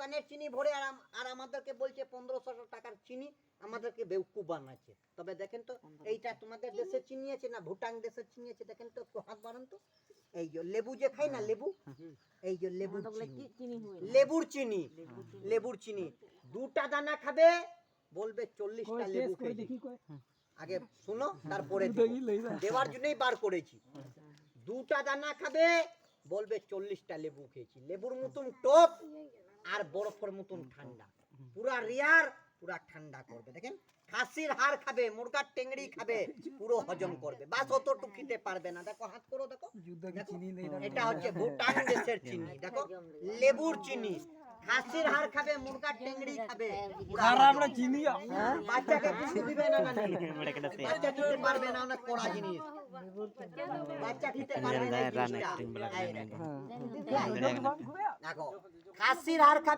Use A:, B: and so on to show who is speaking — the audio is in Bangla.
A: দোকানের চিনি ভরে আর আমাদেরকে বলছে 1500 টাকার চিনি, আমাদেরকে বেউকুফ বানাচ্ছে। তবে দেখেন তো এইটা তোমাদের দেশের চিনি আছে না ভুটান দেশের চিনি আছে, দেখেন তো একটু হাত বাড়ান তো। এই যে লেবু যে খাই না লেবু, এই যে লেবুর চিনি, লেবুর চিনি, লেবুর চিনি 2টা দানা খাবে বলবে 40টা লেবু খেয়েছি। আগে শুনো তারপরে দেওয়ার জন্যই বার করেছি। 2টা দানা খাবে বলবে 40টা লেবু খেয়েছি। লেবুর মতন টক আর বরফের মতন ঠান্ডা, পুরা রিয়ার পুরা ঠান্ডা করবে। দেখেন খাসির হাড় খাবে, মুরগার টেংড়ি খাবে, পুরো হজম করবে। বাস অতটুকু খেতে পারবে না। দেখো হাত করো, দেখো এটা হচ্ছে ভুটান দেশের চিনি। দেখো লেবুর চিনি, খাসির হাড় খাবে, মুরগার টেংড়ি খাবে,
B: আমরা চিনি
A: বাচ্চাকে কিছু দিবে না, বাচ্চা খেতে পারবে না, অনেক কড়া জিনিস, বাচ্চা খেতে পারবে না। দেখো খাসির হাড় খাবে।